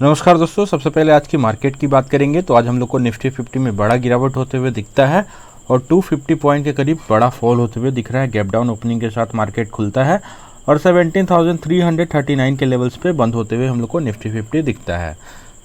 नमस्कार दोस्तों, सबसे पहले आज की मार्केट की बात करेंगे तो आज हम लोग को निफ्टी 50 में बड़ा गिरावट होते हुए दिखता है और 250 पॉइंट के करीब बड़ा फॉल होते हुए दिख रहा है। गैप डाउन ओपनिंग के साथ मार्केट खुलता है और 17,339 के लेवल्स पे बंद होते हुए हम लोग को निफ्टी 50 दिखता है।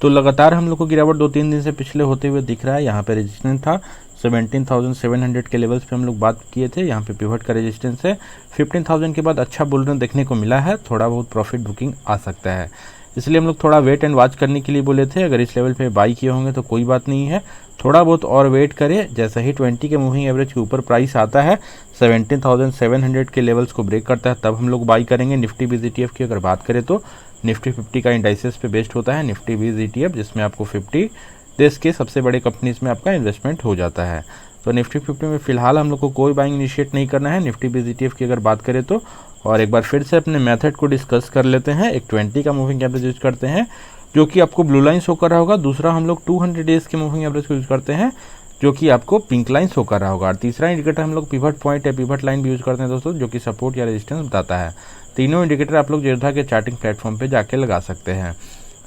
तो लगातार हम लोग को गिरावट 2-3 दिन से पिछले होते हुए दिख रहा है। यहाँ पे रेजिस्टेंस था 17,700 के लेवल्स पे हम लोग बात किए थे। यहाँ पे पिवट का रेजिस्टेंस है 15,000 के बाद अच्छा बुल रन देखने को मिला है, थोड़ा बहुत प्रॉफिट बुकिंग आ सकता है, इसलिए हम लोग थोड़ा वेट एंड वॉच करने के लिए बोले थे। अगर इस लेवल पे बाई किए होंगे तो कोई बात नहीं है, थोड़ा बहुत और वेट करें। जैसे ही 20 के मूविंग एवरेज के ऊपर प्राइस आता है 17,700 के लेवल्स को ब्रेक करता है तब हम लोग बाई करेंगे। निफ्टी बीज ETF की अगर बात करें तो निफ्टी 50 का इंडाइसेस पे बेस्ड होता है निफ्टी बीज ETF, जिसमें आपको 50 देश के सबसे बड़े कंपनीज में आपका इन्वेस्टमेंट हो जाता है। तो निफ्टी 50 में फिलहाल हम लोग को कोई बाइंग इनिशिएट नहीं करना है निफ्टी बीज ETF की अगर बात करें तो। और एक बार फिर से अपने मेथड को डिस्कस कर लेते हैं। एक 20 का मूविंग एवरेज यूज करते हैं जो कि आपको ब्लू लाइन शो कर रहा होगा। दूसरा हम लोग 200 डेज के मूविंग एवरेज को यूज करते हैं जो कि आपको पिंक लाइन शो कर रहा होगा। और तीसरा इंडिकेटर हम लोग पिवट पॉइंट या पिवट लाइन भी यूज करते हैं दोस्तों, जो कि सपोर्ट या रेजिस्टेंस बताता है। तीनों इंडिकेटर आप लोग जेठा के चार्टिंग प्लेटफॉर्म पे जाके लगा सकते हैं।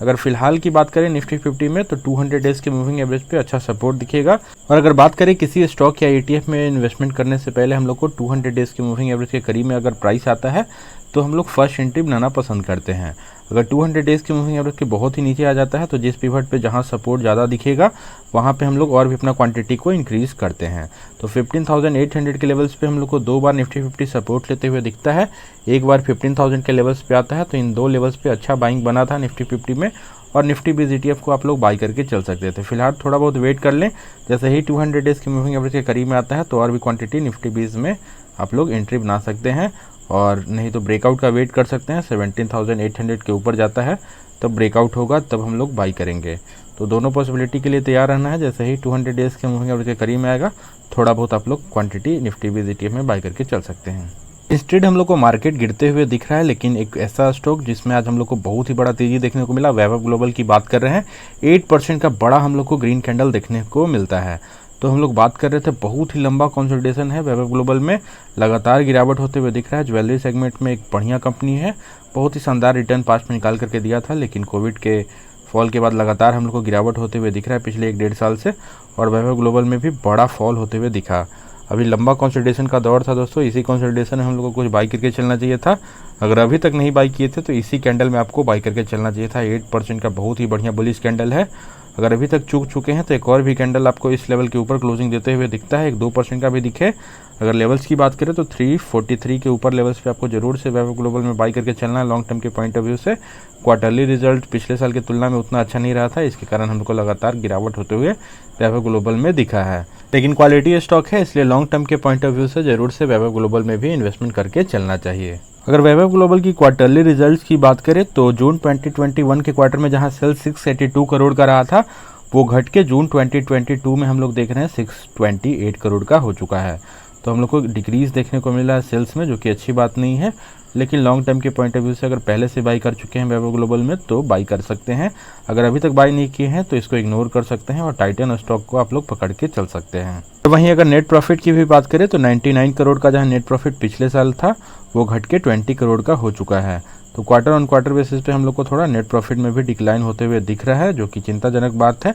अगर फिलहाल की बात करें निफ्टी 50 में तो 200 डेज के मूविंग एवरेज पे अच्छा सपोर्ट दिखेगा। और अगर बात करें किसी स्टॉक या ETF में इन्वेस्टमेंट करने से पहले हम लोग को 200 डेज के मूविंग एवरेज के करीब में अगर प्राइस आता है तो हम लोग फर्स्ट एंट्री बनाना पसंद करते हैं। अगर 200 डेज के मूविंग एवरेज के बहुत ही नीचे आ जाता है तो जिस पिवट पे जहां सपोर्ट ज़्यादा दिखेगा वहां पे हम लोग और भी अपना क्वांटिटी को इंक्रीज करते हैं। तो 15,800 के लेवल्स पे हम लोग को दो बार निफ्टी 50 सपोर्ट लेते हुए दिखता है, एक बार 15,000 के लेवल्स पे आता है। तो इन दो लेवल्स पे अच्छा बाइंग बना था निफ्टी 50 में और निफ्टी बीज ETF को आप लोग बाई करके चल सकते थे। फिलहाल थोड़ा बहुत वेट कर लें, जैसे ही 200 डेज के मूविंग एवरेज के करीब में आता है तो और भी क्वांटिटी निफ्टी बीज में आप लोग एंट्री बना सकते हैं। और नहीं तो ब्रेकआउट का वेट कर सकते हैं, 17,800 के ऊपर जाता है तब ब्रेकआउट होगा तब हम लोग बाई करेंगे। तो दोनों पॉसिबिलिटी के लिए तैयार रहना है। जैसे ही 200 डेज के मूविंग एवरेज के करीब में आएगा थोड़ा बहुत आप लोग क्वांटिटी निफ्टी बीज ETF में बाई करके चल सकते हैं। इंस्टेड हम लोग को मार्केट गिरते हुए दिख रहा है, लेकिन एक ऐसा स्टॉक जिसमें आज हम लोग को बहुत ही बड़ा तेजी देखने को मिला, वैभव ग्लोबल की बात कर रहे हैं। 8% का बड़ा हम लोग को ग्रीन कैंडल देखने को मिलता है। तो हम लोग बात कर रहे थे बहुत ही लंबा कंसोलिडेशन है वैभव ग्लोबल में, लगातार गिरावट होते हुए दिख रहा है। ज्वेलरी सेगमेंट में एक बढ़िया कंपनी है, बहुत ही शानदार रिटर्न पास्ट में निकाल करके दिया था, लेकिन कोविड के फॉल के बाद लगातार हम लोग को गिरावट होते हुए दिख रहा है पिछले 1-1.5 साल से। और वैभव ग्लोबल में भी बड़ा फॉल होते हुए दिखा। अभी लंबा कंसोलिडेशन का दौर था दोस्तों, इसी कंसोलिडेशन में हम लोग को कुछ बाई करके चलना चाहिए था। अगर अभी तक नहीं बाई किए थे तो इसी कैंडल में आपको बाई करके चलना चाहिए था। 8% का बहुत ही बढ़िया बुलिश कैंडल है। अगर अभी तक चूक चुके हैं तो एक और भी कैंडल आपको इस लेवल के ऊपर क्लोजिंग देते हुए दिखता है, एक 2% का भी दिखे। अगर लेवल्स की बात करें तो 343 के ऊपर लेवल्स पे आपको जरूर से वैभव ग्लोबल में बाई करके चलना है लॉन्ग टर्म के पॉइंट ऑफ व्यू से। क्वार्टरली रिजल्ट पिछले साल की तुलना में उतना अच्छा नहीं रहा था, इसके कारण हमको लगातार गिरावट होते हुए वैभव ग्लोबल में दिखा है, लेकिन क्वालिटी स्टॉक है इसलिए लॉन्ग टर्म के पॉइंट ऑफ व्यू से जरूर से वैभव ग्लोबल में भी इन्वेस्टमेंट करके चलना चाहिए। अगर वैभव ग्लोबल की क्वार्टरली रिजल्ट्स की बात करें तो जून 2021 के क्वार्टर में जहां सेल 682 करोड़ का रहा था वो घट के जून 2022 में हम लोग देख रहे हैं 628 करोड़ का हो चुका है। तो हम लोग को डिक्रीज देखने को मिला है सेल्स में, जो कि अच्छी बात नहीं है, लेकिन लॉन्ग टर्म के पॉइंट ऑफ व्यू से अगर पहले से बाई कर चुके हैं वैभव ग्लोबल में तो बाई कर सकते हैं। अगर अभी तक बाई नहीं किए हैं तो इसको इग्नोर कर सकते हैं और टाइटन स्टॉक को आप लोग पकड़ के चल सकते हैं। तो वहीं अगर नेट प्रॉफिट की भी बात करें तो 99 करोड़ का जहां नेट प्रॉफिट पिछले साल था वो घट के 20 करोड़ का हो चुका है। तो क्वार्टर ऑन क्वार्टर बेसिस पे हम लोग को थोड़ा नेट प्रॉफिट में भी डिक्लाइन होते हुए दिख रहा है, जो कि चिंताजनक बात है,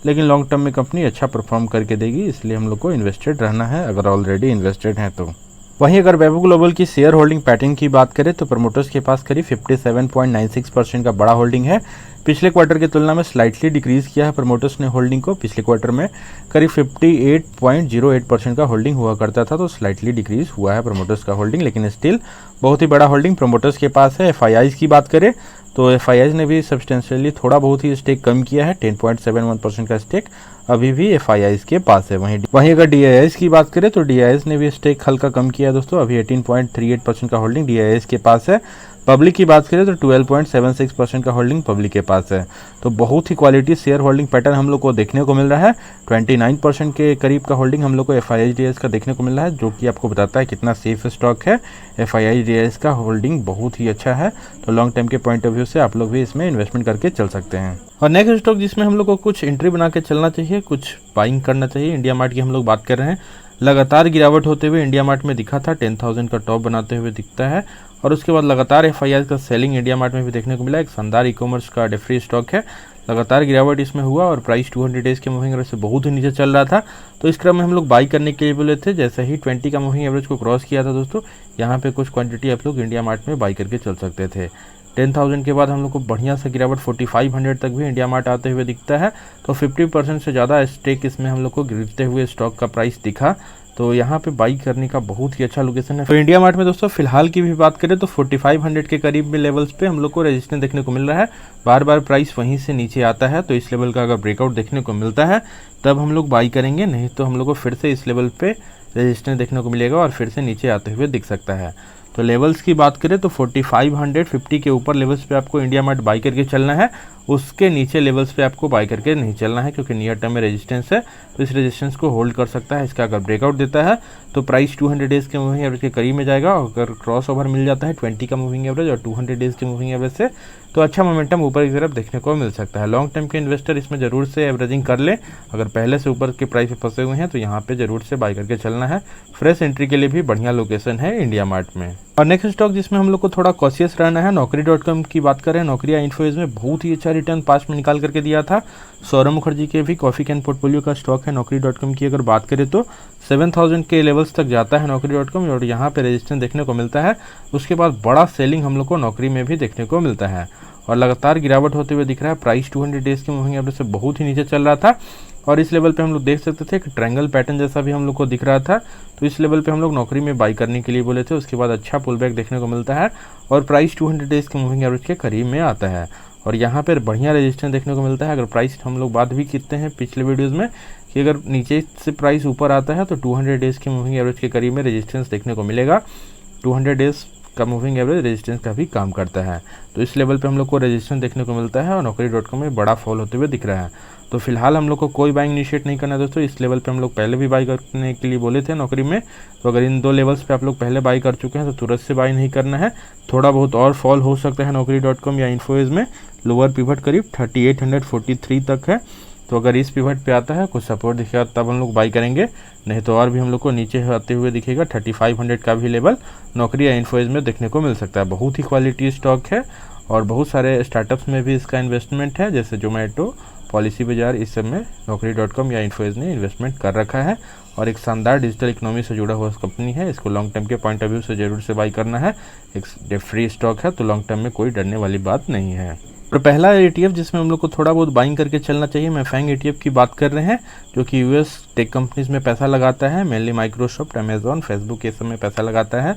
लेकिन लॉन्ग टर्म में कंपनी अच्छा परफॉर्म करके देगी, इसलिए हम लोग को इन्वेस्टेड रहना है अगर ऑलरेडी इन्वेस्टेड हैं तो। वहीं अगर वैभव ग्लोबल की शेयर होल्डिंग पैटर्न की बात करें तो प्रमोटर्स के पास करीब 57.96% का बड़ा होल्डिंग है। पिछले क्वार्टर की तुलना में स्लाइटली डिक्रीज किया है प्रमोटर्स ने होल्डिंग को। पिछले क्वार्टर में करीब 58.08% का होल्डिंग हुआ करता था, तो स्लाइटली डिक्रीज हुआ है प्रमोटर्स का होल्डिंग, लेकिन स्टिल बहुत ही बड़ा होल्डिंग प्रमोटर्स के पास है। FIIs की बात करें तो FIIs ने भी सब्सटेंशियली थोड़ा बहुत ही स्टेक कम किया है, 10.71% का स्टेक अभी भी FIIs के पास है। वहीं अगर DIIs की बात करें तो DIIs ने भी स्टेक हल्का कम किया है दोस्तों, अभी 18.38% का होल्डिंग DIIs के पास है। पब्लिक की बात करें तो 12.76% का होल्डिंग पब्लिक के पास है। तो बहुत ही क्वालिटी शेयर होल्डिंग पैटर्न हम लोग को देखने को मिल रहा है। 29% के करीब का होल्डिंग हम लोग को FIIs का देखने को मिल रहा है, जो कि आपको बताता है कितना सेफ स्टॉक है। FIIs का होल्डिंग बहुत ही अच्छा है, तो लॉन्ग टर्म के पॉइंट ऑफ व्यू से आप लोग भी इसमें इन्वेस्टमेंट करके चल सकते हैं। और नेक्स्ट स्टॉक जिसमें हम लोग को कुछ एंट्री बना के चलना चाहिए, कुछ बाइंग करना चाहिए, इंडिया मार्ट की हम लोग बात कर रहे हैं। लगातार गिरावट होते हुए इंडिया मार्ट में दिखा था, 10,000 का टॉप बनाते हुए दिखता है और उसके बाद लगातार FII का सेलिंग इंडिया मार्ट में भी देखने को मिला। एक शानदार ई-कॉमर्स का डेफ्री स्टॉक है, लगातार गिरावट इसमें हुआ और प्राइस 200 डेज के मूविंग एवरेज से बहुत ही नीचे चल रहा था। तो इस क्रम में हम लोग बाई करने के लिए बोले थे। जैसे ही 20 का मूविंग एवरेज को क्रॉस किया था दोस्तों, यहाँ पे कुछ क्वांटिटी आप लोग इंडिया मार्ट में बाई करके चल सकते थे। 10,000 के बाद हम लोग को बढ़िया सा गिरावट 4500 तक भी इंडिया मार्ट आते हुए दिखता है। तो 50% से ज़्यादा स्टेक इसमें हम लोग को गिरते हुए स्टॉक का प्राइस दिखा। तो यहाँ पे बाई करने का बहुत ही अच्छा लोकेशन है। तो इंडिया मार्ट में दोस्तों फिलहाल की भी बात करें तो 4500 के करीब में लेवल्स पे हम लोग को रेजिस्टेंस देखने को मिल रहा है। बार बार प्राइस वहीं से नीचे आता है, तो इस लेवल का अगर ब्रेकआउट देखने को मिलता है तब हम लोग बाई करेंगे, नहीं तो हम लोग को फिर से इस लेवल पे रेजिस्टेंस देखने को मिलेगा और फिर से नीचे आते हुए दिख सकता है। तो लेवल्स की बात करें तो 4550 के ऊपर लेवल्स पे आपको इंडिया मार्ट बाई करके चलना है। उसके नीचे लेवल्स पे आपको बाई करके नहीं चलना है, क्योंकि नियर टर्म में रेजिस्टेंस है, तो इस रेजिस्टेंस को होल्ड कर सकता है। इसका अगर ब्रेकआउट देता है तो प्राइस 200 डेज के मूविंग एवरेज के करीब में जाएगा। और अगर क्रॉस ओवर मिल जाता है 20 का मूविंग एवरेज और 200 डेज के मूविंग एवरेज से, तो अच्छा मोमेंटम ऊपर की तरफ देखने को मिल सकता है। लॉन्ग टर्म के इन्वेस्टर इसमें जरूर से एवरेजिंग कर ले। अगर पहले से ऊपर के प्राइस पे फंसे हुए हैं तो यहाँ पे जरूर से बाई करके चलना है। फ्रेश एंट्री के लिए भी बढ़िया लोकेशन है इंडिया मार्ट में। और नेक्स्ट स्टॉक जिसमें हम लोग को थोड़ा कॉशियस रहना है, Naukri.com की बात करें। नौकरिया इन्फोएज में बहुत ही अच्छा रिटर्न पास में निकाल करके दिया था। सौरभ मुखर्जी के भी कॉफी कैन पोर्टफोलियो का स्टॉक है। Naukri.com की अगर बात करें तो 7000 के लेवल्स तक जाता है Naukri.com और यहाँ पे रेजिस्टेंस देखने को मिलता है। उसके बाद बड़ा सेलिंग हम लोग को नौकरी में भी देखने को मिलता है और लगातार गिरावट होते हुए दिख रहा है। प्राइस 200 डेज के मूविंग एवरेज से बहुत ही नीचे चल रहा था और इस लेवल पे हम लोग देख सकते थे कि ट्रायंगल पैटर्न जैसा भी हम लोग को दिख रहा था। तो इस लेवल पे हम लोग नौकरी में बाई करने के लिए बोले थे। उसके बाद अच्छा पुल बैक देखने को मिलता है और प्राइस 200 डेज के मूविंग एवरेज के करीब में आता है और यहाँ पर बढ़िया रेजिस्टेंस देखने को मिलता है। अगर प्राइस हम लोग बात भी करते हैं पिछले वीडियोज़ में कि अगर नीचे से प्राइस ऊपर आता है तो 200 डेज के मूविंग एवरेज के करीब में रेजिस्टेंस देखने को मिलेगा। 200 डेज का मूविंग एवरेज रेजिस्टेंस का भी काम करता है। तो इस लेवल पे हम लोग को रेजिस्टेंस देखने को मिलता है और Naukri.com में बड़ा फॉल होते हुए दिख रहा है। तो फिलहाल हम लोग को कोई बाइंग इनिशिएट नहीं करना है दोस्तों। इस लेवल पे हम लोग पहले भी बाई करने के लिए बोले थे नौकरी में। तो अगर इन दो लेवल्स पे आप लोग पहले बाई कर चुके हैं तो तुरंत से बाई नहीं करना है। थोड़ा बहुत और फॉल हो सकता है Naukri.com या इन्फोएज में। लोअर पिवट करीब 3843 तक है। तो अगर इस पिवट पे आता है, कुछ सपोर्ट दिखेगा तब हम लोग बाई करेंगे, नहीं तो और भी हम लोग को नीचे आते हुए दिखेगा। 3500 का भी लेवल नौकरी या इन्फोएज में देखने को मिल सकता है। बहुत ही क्वालिटी स्टॉक है और बहुत सारे स्टार्टअप्स में भी इसका इन्वेस्टमेंट है, जैसे जोमेटो, पॉलिसी बाजार, इस सब में Naukri.com या इन्फोएज ने इन्वेस्टमेंट कर रखा है और एक शानदार डिजिटल इकोनॉमी से जुड़ा हुआ कंपनी है। इसको लॉन्ग टर्म के पॉइंट ऑफ व्यू से जरूर से बाई करना है। एक फ्री स्टॉक है तो लॉन्ग टर्म में कोई डरने वाली बात नहीं है। और पहला ETF जिसमें हम लोग को थोड़ा बहुत बाइंग करके चलना चाहिए, मैं फैंग ETF की बात कर रहे हैं, जो कि US टेक कंपनीज में पैसा लगाता है। मेनली माइक्रोसॉफ्ट, अमेजॉन, फेसबुक, ये सब में पैसा लगाता है।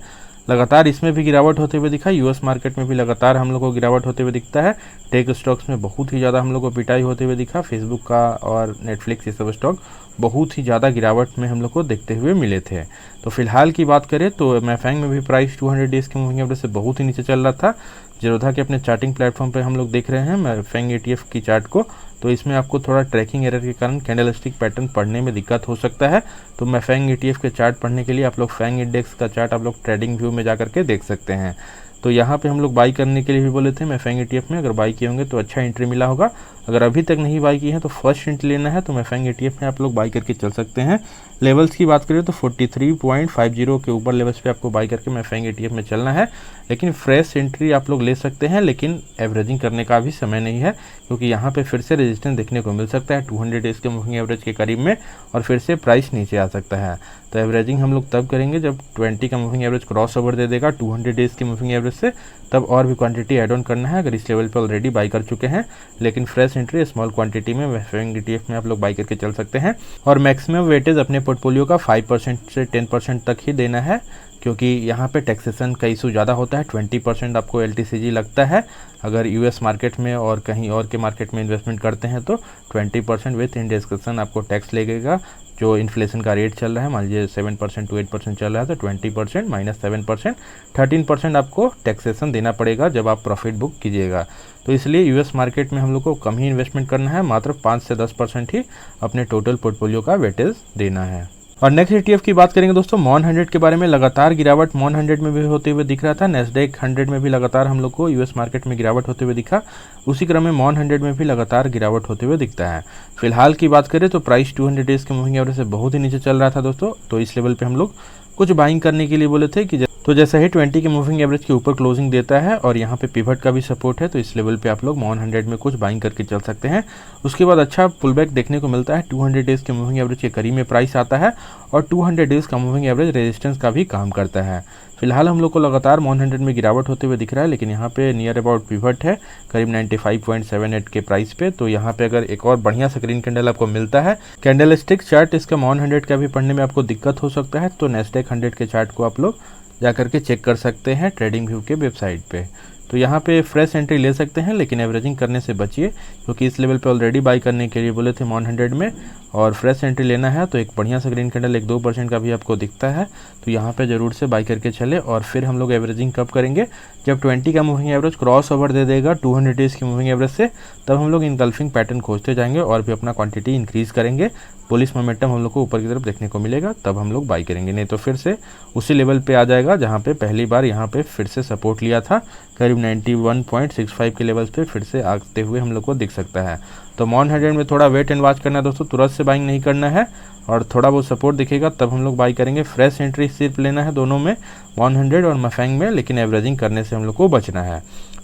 लगातार इसमें भी गिरावट होते हुए दिखा। US मार्केट में भी लगातार हम लोग को गिरावट होते हुए दिखता है। टेक स्टॉक्स में बहुत ही ज़्यादा हम लोग को पिटाई होते हुए दिखा। फेसबुक का और नेटफ्लिक्स, ये सब स्टॉक बहुत ही ज़्यादा गिरावट में हम लोग को देखते हुए मिले थे। तो फिलहाल की बात करें तो मैफैंग में भी प्राइस 200 डेज के मूविंग एवरेज से बहुत ही नीचे चल रहा था। जीरोधा के अपने चार्टिंग प्लेटफॉर्म पे हम लोग देख रहे हैं मैफैंग ETF की चार्ट को। तो इसमें आपको थोड़ा ट्रैकिंग एरर के कारण कैंडलस्टिक पैटर्न पढ़ने में दिक्कत हो सकता है। तो मैफैंग ETF के चार्ट पढ़ने के लिए आप लोग फैंग इंडेक्स का चार्ट आप लोग ट्रेडिंग व्यू में जा करके देख सकते हैं। तो यहाँ पे हम लोग बाई करने के लिए भी बोले थे मैफैंग ETF में। अगर बाई किए होंगे तो अच्छा एंट्री मिला होगा। अगर अभी तक नहीं बाई की है तो फर्स्ट एंट्री लेना है, तो मैफैंग ETF में आप लोग बाई करके चल सकते हैं। लेवल्स की बात करें तो 43.50 के ऊपर लेवल्स पे आपको बाई करके मैफैंग ETF में चलना है। लेकिन फ्रेश एंट्री आप लोग ले सकते हैं, लेकिन एवरेजिंग करने का भी समय नहीं है, क्योंकि यहाँ पे फिर से रेजिस्टेंस देखने को मिल सकता है 200 डेज के मूविंग एवरेज के करीब में और फिर से प्राइस नीचे आ सकता है। तो एवरेजिंग हम लोग तब करेंगे जब 20 का मूविंग एवरेज क्रॉस ओवर दे देगा 200 डेज के मूविंग एवरेज से, तब और भी क्वांटिटी ऐड ऑन करना है। अगर इस लेवल पे ऑलरेडी बाई कर चुके हैं, लेकिन फ्रेश एंट्री स्मॉल क्वांटिटी में मैफैंग ETF में आप लोग बाई करके चल सकते हैं। और मैक्सिमम वेटेज अपने पोर्टफोलियो का 5% से 10% तक ही देना है, क्योंकि यहाँ पे टैक्सेशन का इशू ज़्यादा होता है। 20% आपको LTCG लगता है। अगर US मार्केट में और कहीं और के मार्केट में इन्वेस्टमेंट करते हैं तो 20% विथ इंडिस्क्रिप्शन आपको टैक्स लगेगा। जो इन्फ्लेशन का रेट चल रहा है, मान लीजिए 7% to 8% चल रहा है, तो 20% माइनस 7% 13% आपको टैक्सेशन देना पड़ेगा जब आप प्रॉफिट बुक कीजिएगा। तो इसलिए US मार्केट में हम लोग को कम ही इन्वेस्टमेंट करना है, मात्र 5 से 10% ही अपने टोटल पोर्टफोलियो का वेटेज देना है। और नेक्स्ट ETF की बात करेंगे दोस्तों, मॉन 100 के बारे में। लगातार गिरावट मॉन 100 में भी होते हुए दिख रहा था। नेस्डेक 100 में भी लगातार हम लोग को US मार्केट में गिरावट होते हुए दिखा। उसी क्रम में मॉन 100 में भी लगातार गिरावट होते हुए दिखता है। फिलहाल की बात करें तो प्राइस 200 डेज के मूविंग एवरेज से बहुत ही नीचे चल रहा था दोस्तों। तो इस लेवल पे हम लोग कुछ बाइंग करने के लिए बोले थे कि तो जैसे ही 20 के मूविंग एवरेज के ऊपर क्लोजिंग देता है और यहाँ पे पिवट का भी सपोर्ट है, तो इस लेवल पे आप लोग 100 में कुछ बाइंग करके चल सकते हैं। उसके बाद अच्छा पुल बैक देखने को मिलता है, 200 डेज़ के मूविंग एवरेज के करीब में प्राइस आता है और 200 डेज़ का मूविंग एवरेज रेजिस्टेंस का भी काम करता है। फिलहाल हम लोग को लगातार 100 में गिरावट होते हुए दिख रहा है, लेकिन यहाँ पे नियर अबाउट पिवट है करीब 95.78 के प्राइस पे। तो यहाँ पे अगर एक और बढ़िया सा ग्रीन कैंडल आपको मिलता है, कैंडल स्टिक चार्ट इसका 100 का भी पढ़ने में आपको दिक्कत हो सकता है, तो नेस्डेक 100 के चार्ट को आप लोग जा करके चेक कर सकते हैं ट्रेडिंग व्यू के वेबसाइट पे। तो यहाँ पे फ्रेश एंट्री ले सकते हैं, लेकिन एवरेजिंग करने से बचिए, क्योंकि इस लेवल पे ऑलरेडी बाई करने के लिए बोले थे 100 में, और फ्रेश एंट्री लेना है तो एक बढ़िया सा ग्रीन कैंडल 1-2% का भी आपको दिखता है, तो यहाँ पे ज़रूर से बाई करके चले। और फिर हम लोग एवरेजिंग कब करेंगे, जब 20 का मूविंग एवरेज क्रॉस ओवर दे देगा 200 डेज़ की मूविंग एवरेज से, तब हम लोग इनगल्फिंग पैटर्न खोजते जाएंगे और भी अपना क्वांटिटी इंक्रीज़ करेंगे। पुलिस मोमेंटम हम लोग को ऊपर की तरफ देखने को मिलेगा, तब हम लोग बाई करेंगे, नहीं तो फिर से उसी लेवल पे आ जाएगा जहाँ पे पहली बार यहाँ पे फिर से सपोर्ट लिया था, करीब 91.65 के लेवल्स पे फिर से आते हुए हम लोग को दिख सकता है। तो 100 में थोड़ा वेट एंड वॉच करना है दोस्तों, तुरंत से बाइंग नहीं करना है, और थोड़ा बहुत सपोर्ट दिखेगा तब हम लोग बाई करेंगे। फ्रेश एंट्री सिर्फ लेना है दोनों में, 100 और मफैंग में, लेकिन एवरेजिंग करने से हम लोग को बचना है।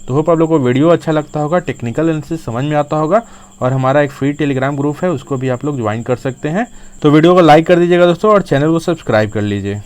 तो होप आप लोग को वीडियो अच्छा लगता होगा, टेक्निकल एनालिसिस समझ में आता होगा, और हमारा एक फ्री टेलीग्राम ग्रुप है, उसको भी आप लोग ज्वाइन कर सकते हैं। तो वीडियो को लाइक कर दीजिएगा दोस्तों, और चैनल को सब्सक्राइब कर लीजिए।